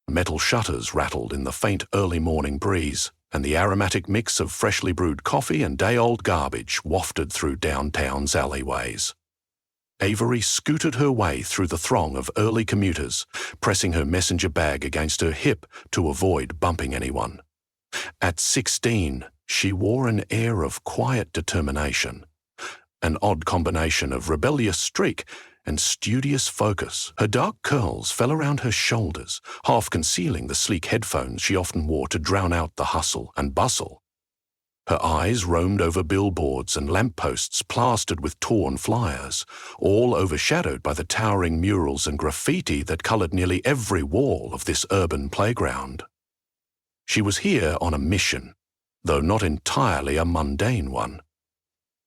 Metal shutters rattled in the faint early morning breeze, and the aromatic mix of freshly brewed coffee and day-old garbage wafted through downtown's alleyways. Avery scooted her way through the throng of early commuters, pressing her messenger bag against her hip to avoid bumping anyone. At 16, she wore an air of quiet determination, an odd combination of rebellious streak and studious focus. Her dark curls fell around her shoulders, half concealing the sleek headphones she often wore to drown out the hustle and bustle. Her eyes roamed over billboards and lampposts plastered with torn flyers, all overshadowed by the towering murals and graffiti that colored nearly every wall of this urban playground. She was here on a mission, though not entirely a mundane one.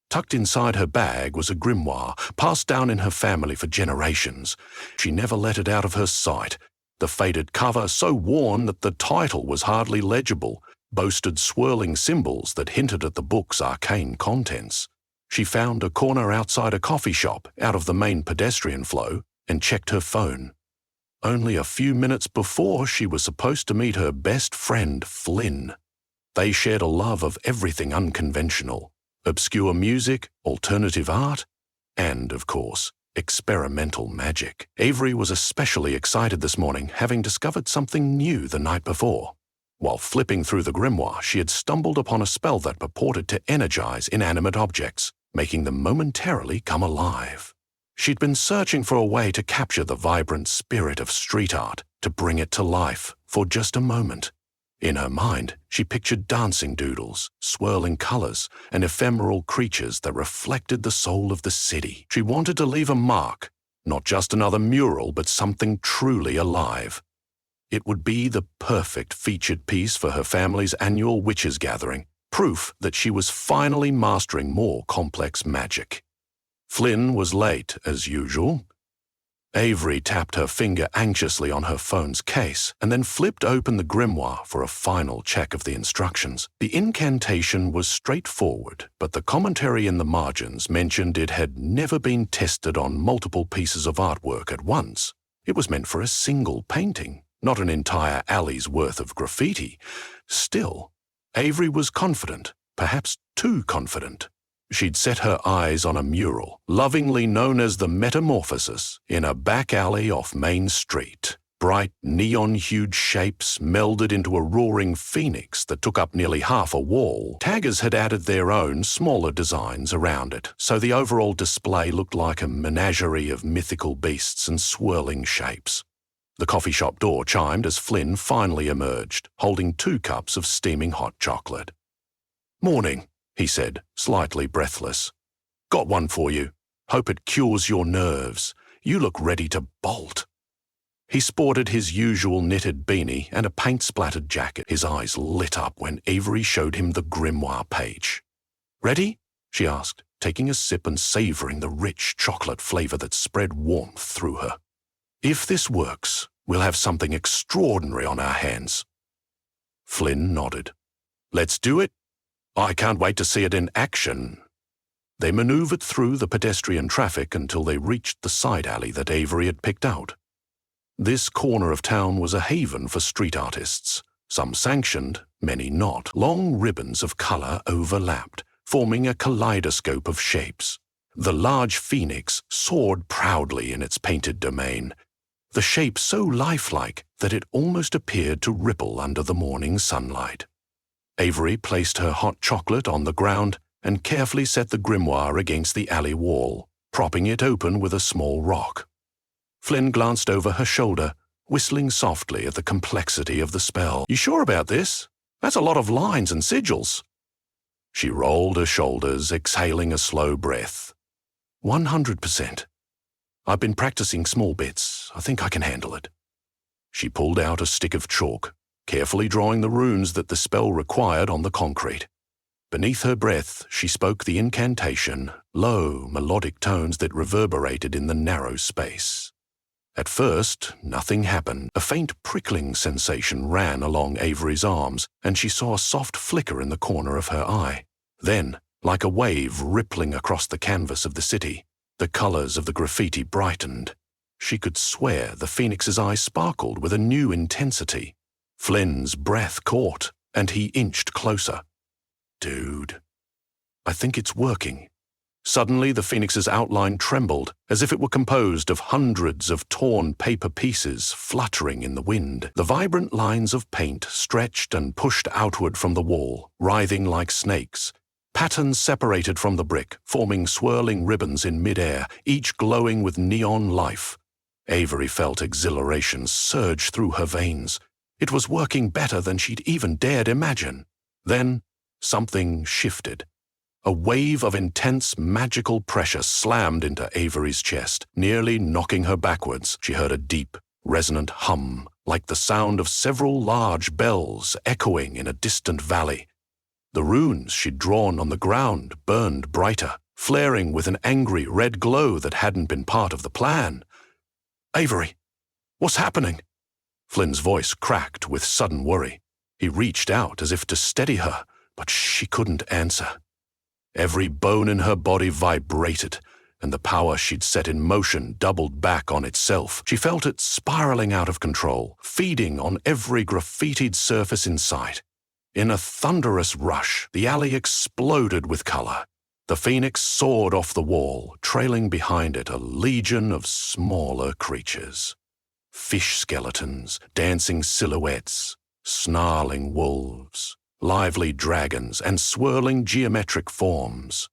Tucked inside her bag was a grimoire, passed down in her family for generations. She never let it out of her sight. The faded cover, so worn that the title was hardly legible, boasted swirling symbols that hinted at the book's arcane contents. She found a corner outside a coffee shop, out of the main pedestrian flow, and checked her phone. Only a few minutes before, she was supposed to meet her best friend, Flynn. They shared a love of everything unconventional: obscure music, alternative art, and, of course, experimental magic. Avery was especially excited this morning, having discovered something new the night before. While flipping through the grimoire, she had stumbled upon a spell that purported to energize inanimate objects, making them momentarily come alive. She'd been searching for a way to capture the vibrant spirit of street art, to bring it to life for just a moment. In her mind, she pictured dancing doodles, swirling colors, and ephemeral creatures that reflected the soul of the city. She wanted to leave a mark, not just another mural, but something truly alive. It would be the perfect featured piece for her family's annual witches' gathering, proof that she was finally mastering more complex magic. Flynn was late, as usual. Avery tapped her finger anxiously on her phone's case and then flipped open the grimoire for a final check of the instructions. The incantation was straightforward, but the commentary in the margins mentioned it had never been tested on multiple pieces of artwork at once. It was meant for a single painting, not an entire alley's worth of graffiti. Still, Avery was confident, perhaps too confident. She'd set her eyes on a mural, lovingly known as the Metamorphosis, in a back alley off Main Street. Bright, neon-hued shapes melded into a roaring phoenix that took up nearly half a wall. Taggers had added their own, smaller designs around it, so the overall display looked like a menagerie of mythical beasts and swirling shapes. The coffee shop door chimed as Flynn finally emerged, holding 2 cups of steaming hot chocolate. "Morning," he said, slightly breathless. "Got one for you. Hope it cures your nerves. You look ready to bolt." He sported his usual knitted beanie and a paint-splattered jacket. His eyes lit up when Avery showed him the grimoire page. "Ready?" she asked, taking a sip and savoring the rich chocolate flavor that spread warmth through her. "If this works, we'll have something extraordinary on our hands." Flynn nodded. "Let's do it. I can't wait to see it in action." They maneuvered through the pedestrian traffic until they reached the side alley that Avery had picked out. This corner of town was a haven for street artists, some sanctioned, many not. Long ribbons of color overlapped, forming a kaleidoscope of shapes. The large phoenix soared proudly in its painted domain, the shape so lifelike that it almost appeared to ripple under the morning sunlight. Avery placed her hot chocolate on the ground and carefully set the grimoire against the alley wall, propping it open with a small rock. Flynn glanced over her shoulder, whistling softly at the complexity of the spell. "You sure about this? That's a lot of lines and sigils." She rolled her shoulders, exhaling a slow breath. 100%. I've been practicing small bits. I think I can handle it." She pulled out a stick of chalk, carefully drawing the runes that the spell required on the concrete. Beneath her breath, she spoke the incantation, low, melodic tones that reverberated in the narrow space. At first, nothing happened. A faint prickling sensation ran along Avery's arms, and she saw a soft flicker in the corner of her eye. Then, like a wave rippling across the canvas of the city, the colors of the graffiti brightened. She could swear the Phoenix's eyes sparkled with a new intensity. Flynn's breath caught, and he inched closer. Dude, I think it's working. Suddenly, the Phoenix's outline trembled, as if it were composed of hundreds of torn paper pieces fluttering in the wind. The vibrant lines of paint stretched and pushed outward from the wall, writhing like snakes. Patterns separated from the brick, forming swirling ribbons in midair, each glowing with neon life. Avery felt exhilaration surge through her veins. It was working better than she'd even dared imagine. Then, something shifted. A wave of intense, magical pressure slammed into Avery's chest, nearly knocking her backwards. She heard a deep, resonant hum, like the sound of several large bells echoing in a distant valley. The runes she'd drawn on the ground burned brighter, flaring with an angry red glow that hadn't been part of the plan. Avery, what's happening? Flynn's voice cracked with sudden worry. He reached out as if to steady her, but she couldn't answer. Every bone in her body vibrated, and the power she'd set in motion doubled back on itself. She felt it spiraling out of control, feeding on every graffitied surface in sight. In a thunderous rush, the alley exploded with color. The Phoenix soared off the wall, trailing behind it a legion of smaller creatures. Fish skeletons, dancing silhouettes, snarling wolves, lively dragons, and swirling geometric forms.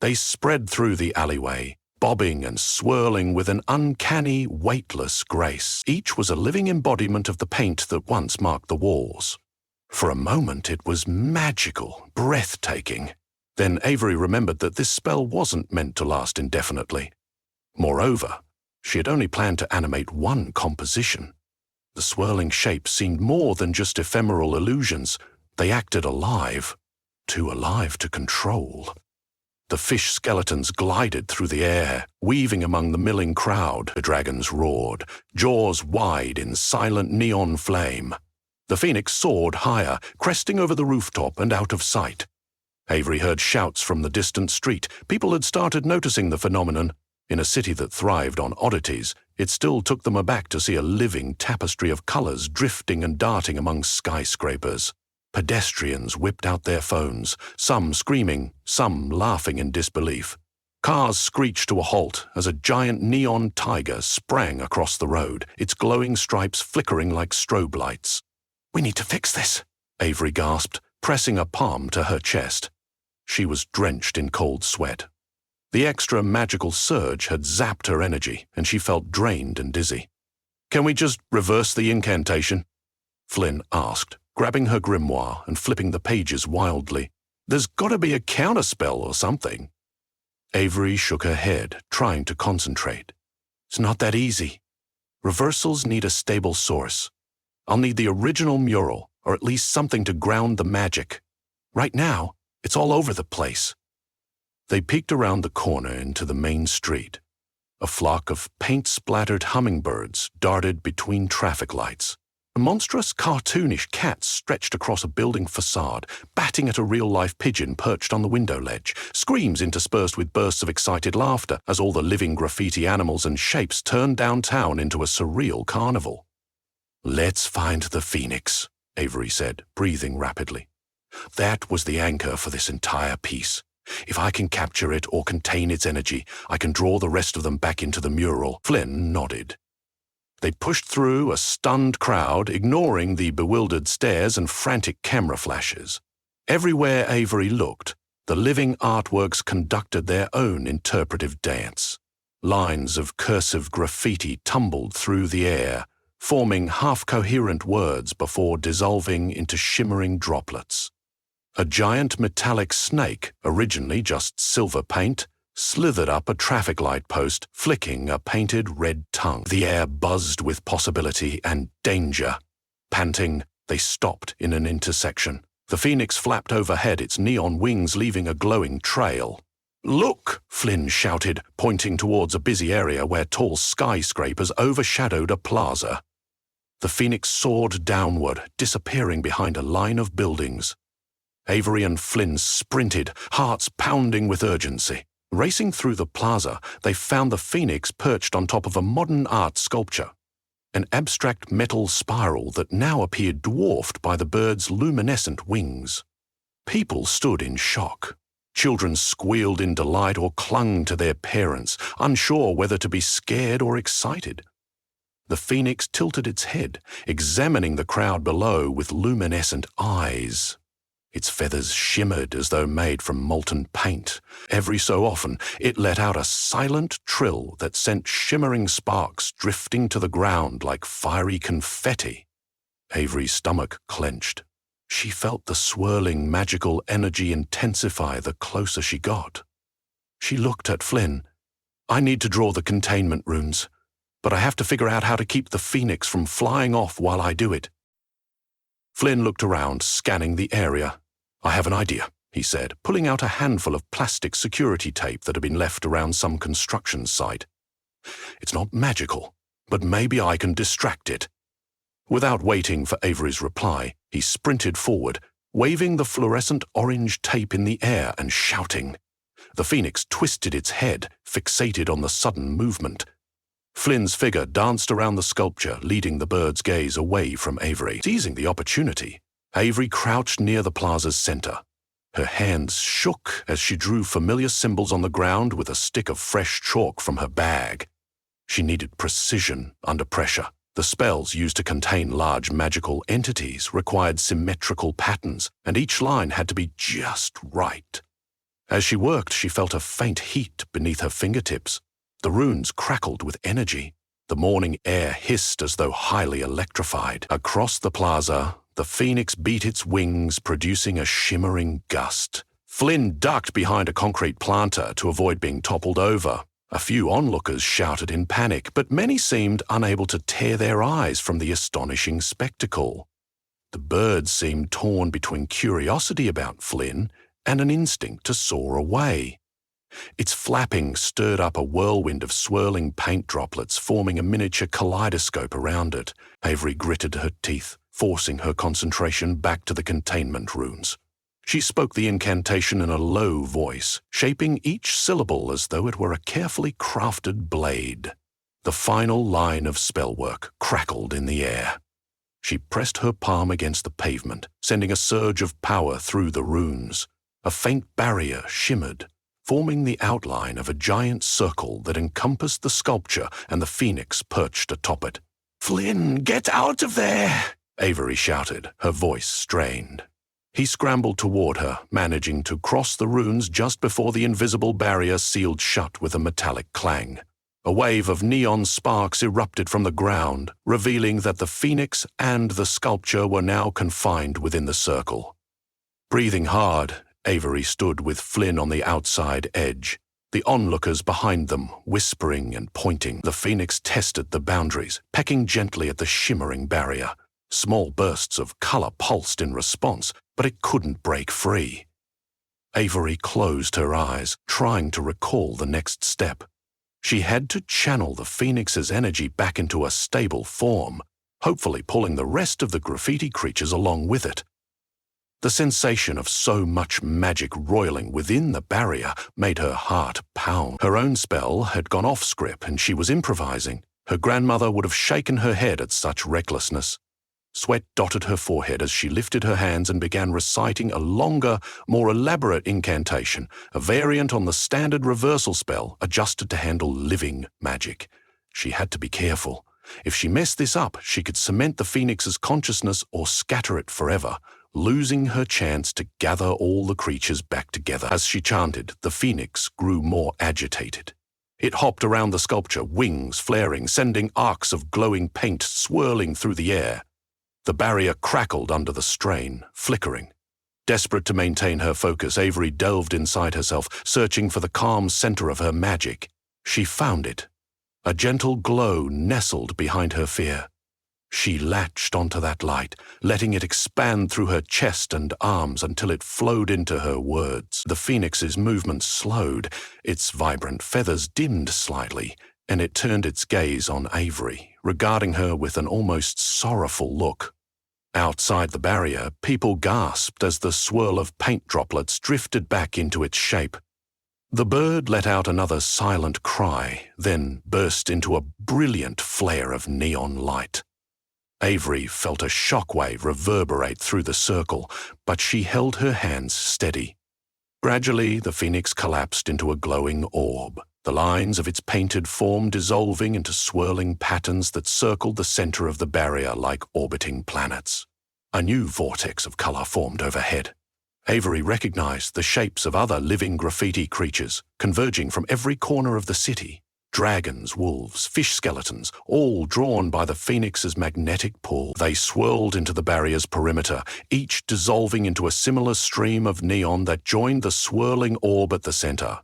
They spread through the alleyway, bobbing and swirling with an uncanny, weightless grace. Each was a living embodiment of the paint that once marked the walls. For a moment it was magical, breathtaking. Then Avery remembered that this spell wasn't meant to last indefinitely. Moreover, she had only planned to animate one composition. The swirling shapes seemed more than just ephemeral illusions. They acted alive, too alive to control. The fish skeletons glided through the air, weaving among the milling crowd. The dragons roared, jaws wide in silent neon flame. The Phoenix soared higher, cresting over the rooftop and out of sight. Avery heard shouts from the distant street. People had started noticing the phenomenon. In a city that thrived on oddities, it still took them aback to see a living tapestry of colors drifting and darting among skyscrapers. Pedestrians whipped out their phones, some screaming, some laughing in disbelief. Cars screeched to a halt as a giant neon tiger sprang across the road, its glowing stripes flickering like strobe lights. "We need to fix this," Avery gasped, pressing a palm to her chest. She was drenched in cold sweat. The extra magical surge had zapped her energy, and she felt drained and dizzy. "Can we just reverse the incantation?" Flynn asked, grabbing her grimoire and flipping the pages wildly. "There's got to be a counterspell or something." Avery shook her head, trying to concentrate. "It's not that easy. Reversals need a stable source. I'll need the original mural, or at least something to ground the magic. Right now, it's all over the place." They peeked around the corner into the main street. A flock of paint-splattered hummingbirds darted between traffic lights. A monstrous, cartoonish cat stretched across a building facade, batting at a real-life pigeon perched on the window ledge, screams interspersed with bursts of excited laughter as all the living graffiti animals and shapes turned downtown into a surreal carnival. "Let's find the Phoenix," Avery said, breathing rapidly. "That was the anchor for this entire piece. If I can capture it or contain its energy, I can draw the rest of them back into the mural." Flynn nodded. They pushed through a stunned crowd, ignoring the bewildered stares and frantic camera flashes. Everywhere Avery looked, the living artworks conducted their own interpretive dance. Lines of cursive graffiti tumbled through the air, forming half-coherent words before dissolving into shimmering droplets. A giant metallic snake, originally just silver paint, slithered up a traffic light post, flicking a painted red tongue. The air buzzed with possibility and danger. Panting, they stopped in an intersection. The Phoenix flapped overhead, its neon wings leaving a glowing trail. "Look!" Flynn shouted, pointing towards a busy area where tall skyscrapers overshadowed a plaza. The Phoenix soared downward, disappearing behind a line of buildings. Avery and Flynn sprinted, hearts pounding with urgency. Racing through the plaza, they found the phoenix perched on top of a modern art sculpture, an abstract metal spiral that now appeared dwarfed by the bird's luminescent wings. People stood in shock. Children squealed in delight or clung to their parents, unsure whether to be scared or excited. The phoenix tilted its head, examining the crowd below with luminescent eyes. Its feathers shimmered as though made from molten paint. Every so often, it let out a silent trill that sent shimmering sparks drifting to the ground like fiery confetti. Avery's stomach clenched. She felt the swirling magical energy intensify the closer she got. She looked at Flynn. "I need to draw the containment runes, but I have to figure out how to keep the phoenix from flying off while I do it." Flynn looked around, scanning the area. "I have an idea," he said, pulling out a handful of plastic security tape that had been left around some construction site. "It's not magical, but maybe I can distract it." Without waiting for Avery's reply, he sprinted forward, waving the fluorescent orange tape in the air and shouting. The phoenix twisted its head, fixated on the sudden movement. Flynn's figure danced around the sculpture, leading the bird's gaze away from Avery. Seizing the opportunity, Avery crouched near the plaza's center. Her hands shook as she drew familiar symbols on the ground with a stick of fresh chalk from her bag. She needed precision under pressure. The spells used to contain large magical entities required symmetrical patterns, and each line had to be just right. As she worked, she felt a faint heat beneath her fingertips. The runes crackled with energy. The morning air hissed as though highly electrified. Across the plaza, the phoenix beat its wings, producing a shimmering gust. Flynn ducked behind a concrete planter to avoid being toppled over. A few onlookers shouted in panic, but many seemed unable to tear their eyes from the astonishing spectacle. The bird seemed torn between curiosity about Flynn and an instinct to soar away. Its flapping stirred up a whirlwind of swirling paint droplets, forming a miniature kaleidoscope around it. Avery gritted her teeth, forcing her concentration back to the containment runes. She spoke the incantation in a low voice, shaping each syllable as though it were a carefully crafted blade. The final line of spellwork crackled in the air. She pressed her palm against the pavement, sending a surge of power through the runes. A faint barrier shimmered, forming the outline of a giant circle that encompassed the sculpture and the phoenix perched atop it. "Flynn, get out of there!" Avery shouted, her voice strained. He scrambled toward her, managing to cross the runes just before the invisible barrier sealed shut with a metallic clang. A wave of neon sparks erupted from the ground, revealing that the phoenix and the sculpture were now confined within the circle. Breathing hard, Avery stood with Flynn on the outside edge, the onlookers behind them whispering and pointing. The phoenix tested the boundaries, pecking gently at the shimmering barrier. Small bursts of color pulsed in response, but it couldn't break free. Avery closed her eyes, trying to recall the next step. She had to channel the phoenix's energy back into a stable form, hopefully pulling the rest of the graffiti creatures along with it. The sensation of so much magic roiling within the barrier made her heart pound. Her own spell had gone off script and she was improvising. Her grandmother would have shaken her head at such recklessness. Sweat dotted her forehead as she lifted her hands and began reciting a longer, more elaborate incantation, a variant on the standard reversal spell adjusted to handle living magic. She had to be careful. If she messed this up, she could cement the phoenix's consciousness or scatter it forever, losing her chance to gather all the creatures back together. As she chanted, the phoenix grew more agitated. It hopped around the sculpture, wings flaring, sending arcs of glowing paint swirling through the air. The barrier crackled under the strain, flickering. Desperate to maintain her focus, Avery delved inside herself, searching for the calm center of her magic. She found it. A gentle glow nestled behind her fear. She latched onto that light, letting it expand through her chest and arms until it flowed into her words. The phoenix's movements slowed, its vibrant feathers dimmed slightly, and it turned its gaze on Avery, regarding her with an almost sorrowful look. Outside the barrier, people gasped as the swirl of paint droplets drifted back into its shape. The bird let out another silent cry, then burst into a brilliant flare of neon light. Avery felt a shockwave reverberate through the circle, but she held her hands steady. Gradually, the phoenix collapsed into a glowing orb, the lines of its painted form dissolving into swirling patterns that circled the center of the barrier like orbiting planets. A new vortex of color formed overhead. Avery recognized the shapes of other living graffiti creatures converging from every corner of the city. Dragons, wolves, fish skeletons, all drawn by the phoenix's magnetic pull. They swirled into the barrier's perimeter, each dissolving into a similar stream of neon that joined the swirling orb at the center.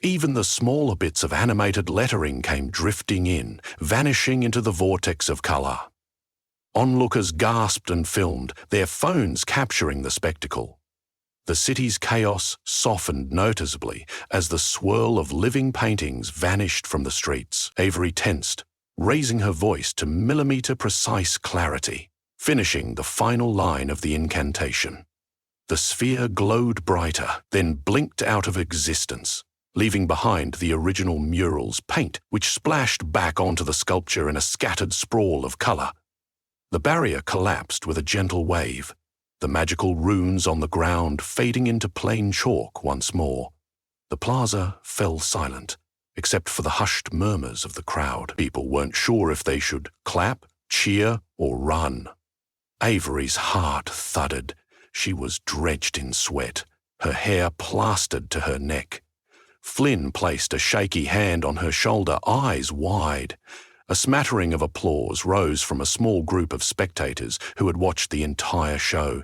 Even the smaller bits of animated lettering came drifting in, vanishing into the vortex of color. Onlookers gasped and filmed, their phones capturing the spectacle. The city's chaos softened noticeably as the swirl of living paintings vanished from the streets. Avery tensed, raising her voice to millimeter-precise clarity, finishing the final line of the incantation. The sphere glowed brighter, then blinked out of existence, leaving behind the original mural's paint, which splashed back onto the sculpture in a scattered sprawl of color. The barrier collapsed with a gentle wave, the magical runes on the ground fading into plain chalk once more. The plaza fell silent, except for the hushed murmurs of the crowd. People weren't sure if they should clap, cheer, or run. Avery's heart thudded. She was drenched in sweat, her hair plastered to her neck. Flynn placed a shaky hand on her shoulder, eyes wide. A smattering of applause rose from a small group of spectators who had watched the entire show.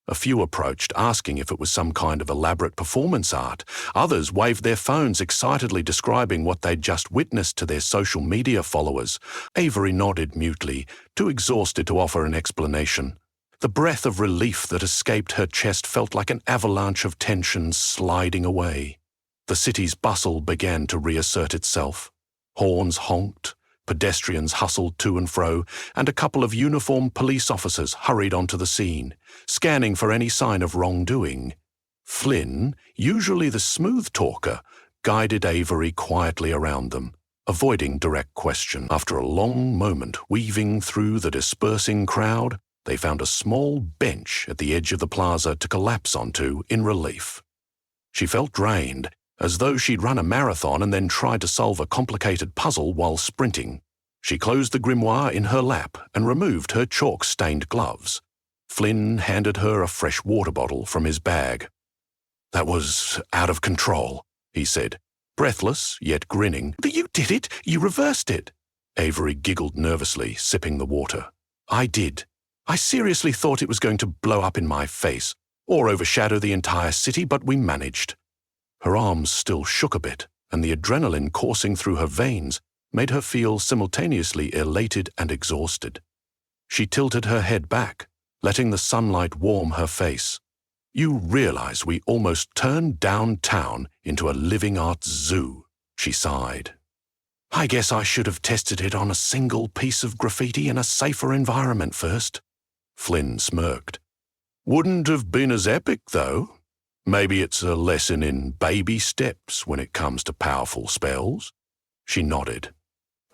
A few approached, asking if it was some kind of elaborate performance art. Others waved their phones, excitedly describing what they'd just witnessed to their social media followers. Avery nodded mutely, too exhausted to offer an explanation. The breath of relief that escaped her chest felt like an avalanche of tension sliding away. The city's bustle began to reassert itself. Horns honked, pedestrians hustled to and fro, and a couple of uniformed police officers hurried onto the scene, scanning for any sign of wrongdoing. Flynn, usually the smooth talker, guided Avery quietly around them, avoiding direct question. After a long moment weaving through the dispersing crowd, they found a small bench at the edge of the plaza to collapse onto in relief. She felt drained, as though she'd run a marathon and then tried to solve a complicated puzzle while sprinting. She closed the grimoire in her lap and removed her chalk-stained gloves. Flynn handed her a fresh water bottle from his bag. "That was out of control," he said, breathless yet grinning. "But you did it! You reversed it!" Avery giggled nervously, sipping the water. "I did. I seriously thought it was going to blow up in my face, or overshadow the entire city, but we managed." Her arms still shook a bit, and the adrenaline coursing through her veins made her feel simultaneously elated and exhausted. She tilted her head back, letting the sunlight warm her face. "You realize we almost turned downtown into a living arts zoo," she sighed. "I guess I should have tested it on a single piece of graffiti in a safer environment first." Flynn smirked. "Wouldn't have been as epic, though. Maybe it's a lesson in baby steps when it comes to powerful spells." She nodded.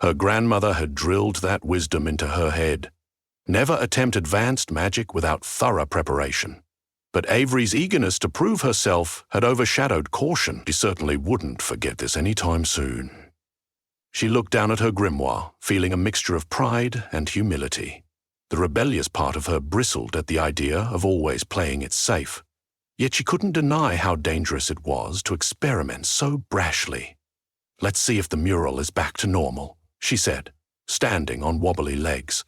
Her grandmother had drilled that wisdom into her head. Never attempt advanced magic without thorough preparation. But Avery's eagerness to prove herself had overshadowed caution. She certainly wouldn't forget this any time soon. She looked down at her grimoire, feeling a mixture of pride and humility. The rebellious part of her bristled at the idea of always playing it safe. Yet she couldn't deny how dangerous it was to experiment so brashly. "Let's see if the mural is back to normal," she said, standing on wobbly legs.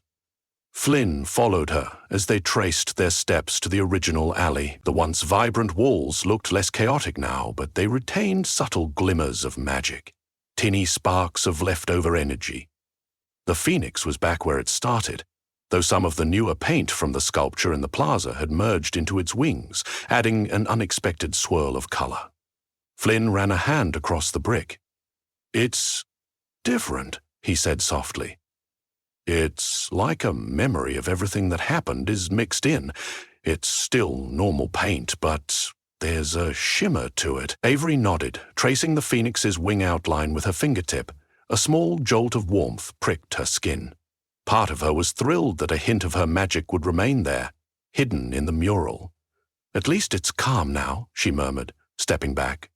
Flynn followed her as they traced their steps to the original alley. The once vibrant walls looked less chaotic now, but they retained subtle glimmers of magic, tinny sparks of leftover energy. The phoenix was back where it started, though some of the newer paint from the sculpture in the plaza had merged into its wings, adding an unexpected swirl of color. Flynn ran a hand across the brick. "It's different," he said softly. "It's like a memory of everything that happened is mixed in. It's still normal paint, but there's a shimmer to it. Avery nodded, tracing the phoenix's wing outline with her fingertip. A small jolt of warmth pricked her skin. Part of her was thrilled that a hint of her magic would remain there, hidden in the mural. At least it's calm now, she murmured, stepping back.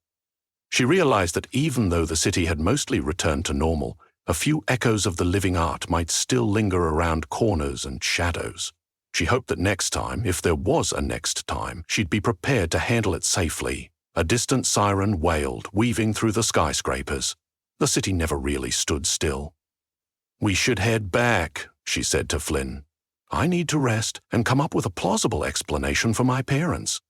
She realized that even though the city had mostly returned to normal, a few echoes of the living art might still linger around corners and shadows. She hoped that next time, if there was a next time, she'd be prepared to handle it safely. A distant siren wailed, weaving through the skyscrapers. The city never really stood still. "We should head back," she said to Flynn. "I need to rest and come up with a plausible explanation for my parents."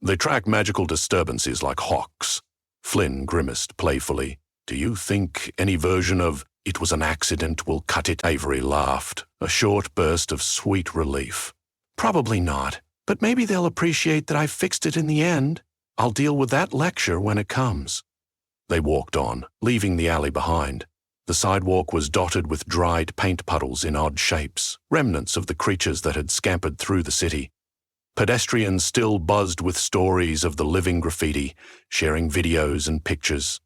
"They track magical disturbances like hawks." Flynn grimaced playfully. "Do you think any version of 'it was an accident' will cut it?" Avery laughed, a short burst of sweet relief. "Probably not, but maybe they'll appreciate that I fixed it in the end. I'll deal with that lecture when it comes." They walked on, leaving the alley behind. The sidewalk was dotted with dried paint puddles in odd shapes, remnants of the creatures that had scampered through the city. Pedestrians still buzzed with stories of the living graffiti, sharing videos and pictures.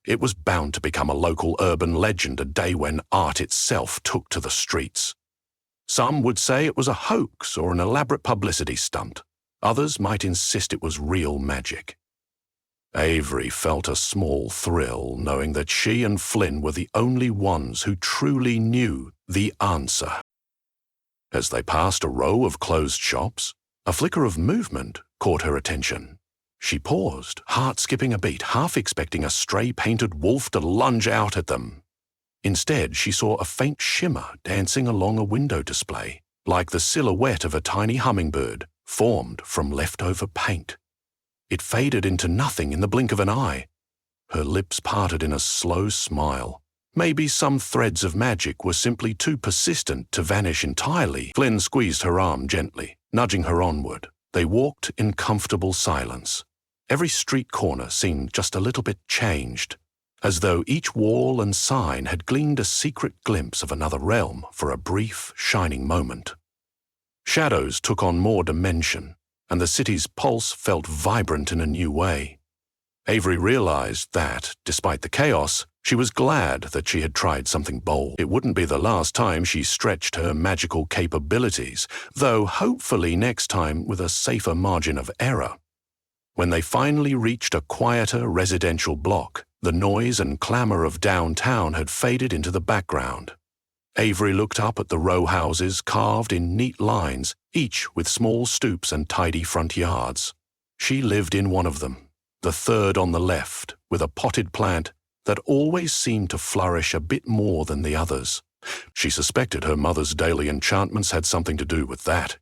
It was bound to become a local urban legend a day when art itself took to the streets. Some would say it was a hoax or an elaborate publicity stunt. Others might insist it was real magic. Avery felt a small thrill knowing that she and Flynn were the only ones who truly knew the answer. As they passed a row of closed shops, a flicker of movement caught her attention. She paused, heart skipping a beat, half expecting a stray painted wolf to lunge out at them. Instead, she saw a faint shimmer dancing along a window display, like the silhouette of a tiny hummingbird formed from leftover paint. It faded into nothing in the blink of an eye. Her lips parted in a slow smile. Maybe some threads of magic were simply too persistent to vanish entirely. Flynn squeezed her arm gently, nudging her onward. They walked in comfortable silence. Every street corner seemed just a little bit changed, as though each wall and sign had gleaned a secret glimpse of another realm for a brief, shining moment. Shadows took on more dimension, and the city's pulse felt vibrant in a new way. Avery realized that, despite the chaos, she was glad that she had tried something bold. It wouldn't be the last time she stretched her magical capabilities, though hopefully next time with a safer margin of error. When they finally reached a quieter residential block, the noise and clamor of downtown had faded into the background. Avery looked up at the row houses carved in neat lines, each with small stoops and tidy front yards. She lived in one of them, the third on the left, with a potted plant that always seemed to flourish a bit more than the others. She suspected her mother's daily enchantments had something to do with that.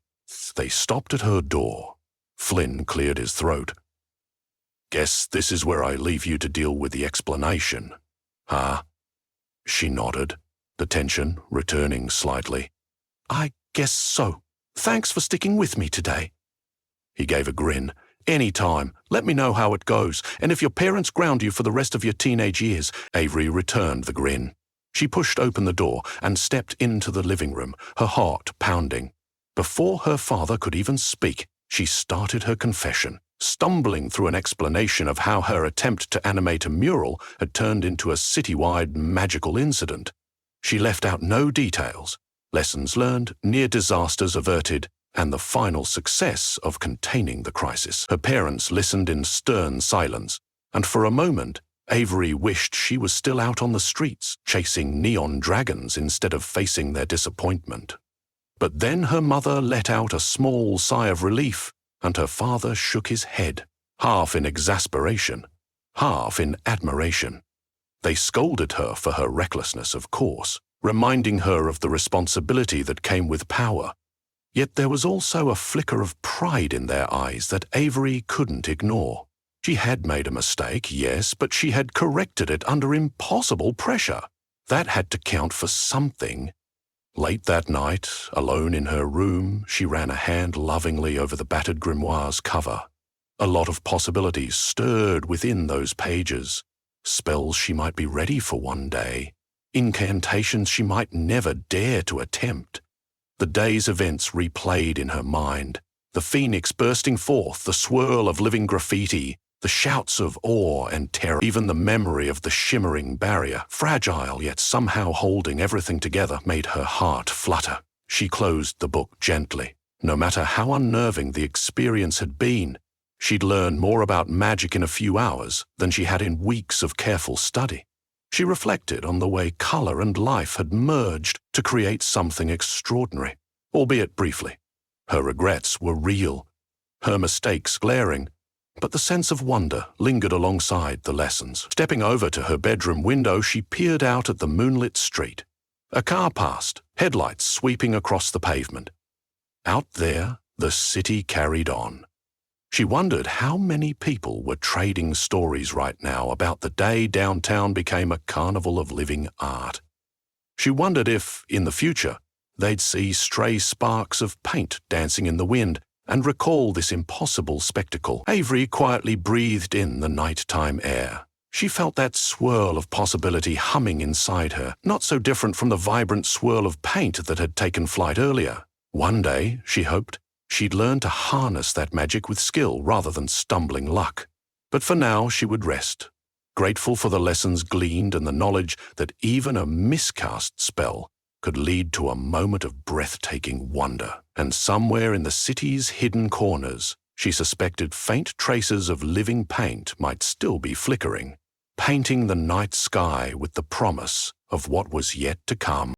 They stopped at her door. Flynn cleared his throat. "Guess this is where I leave you to deal with the explanation, huh?" She nodded, the tension returning slightly. "I guess so. Thanks for sticking with me today." He gave a grin. "Any time. Let me know how it goes. And if your parents ground you for the rest of your teenage years." Avery returned the grin. She pushed open the door and stepped into the living room, her heart pounding. Before her father could even speak, she started her confession, stumbling through an explanation of how her attempt to animate a mural had turned into a citywide magical incident. She left out no details: lessons learned, near disasters averted, and the final success of containing the crisis. Her parents listened in stern silence, and for a moment, Avery wished she was still out on the streets, chasing neon dragons instead of facing their disappointment. But then her mother let out a small sigh of relief, and her father shook his head, half in exasperation, half in admiration. They scolded her for her recklessness, of course, reminding her of the responsibility that came with power. Yet there was also a flicker of pride in their eyes that Avery couldn't ignore. She had made a mistake, yes, but she had corrected it under impossible pressure. That had to count for something. Late that night, alone in her room, she ran a hand lovingly over the battered grimoire's cover. A lot of possibilities stirred within those pages. Spells she might be ready for one day. Incantations she might never dare to attempt. The day's events replayed in her mind. The The phoenix bursting forth, the swirl of living graffiti, the shouts of awe and terror, even the memory of the shimmering barrier, fragile yet somehow holding everything together, made her heart flutter. She closed the book gently. No matter how unnerving the experience had been, she'd learned more about magic in a few hours than she had in weeks of careful study. She reflected on the way color and life had merged to create something extraordinary, albeit briefly. Her regrets were real, her mistakes glaring, but the sense of wonder lingered alongside the lessons. Stepping over to her bedroom window, she peered out at the moonlit street. A car passed, headlights sweeping across the pavement. Out there, the city carried on. She wondered how many people were trading stories right now about the day downtown became a carnival of living art. She wondered if, in the future, they'd see stray sparks of paint dancing in the wind and recall this impossible spectacle. Avery quietly breathed in the nighttime air. She felt that swirl of possibility humming inside her, not so different from the vibrant swirl of paint that had taken flight earlier. One day, she hoped, she'd learn to harness that magic with skill rather than stumbling luck. But for now, she would rest, grateful for the lessons gleaned and the knowledge that even a miscast spell could lead to a moment of breathtaking wonder. And somewhere in the city's hidden corners, she suspected faint traces of living paint might still be flickering, painting the night sky with the promise of what was yet to come.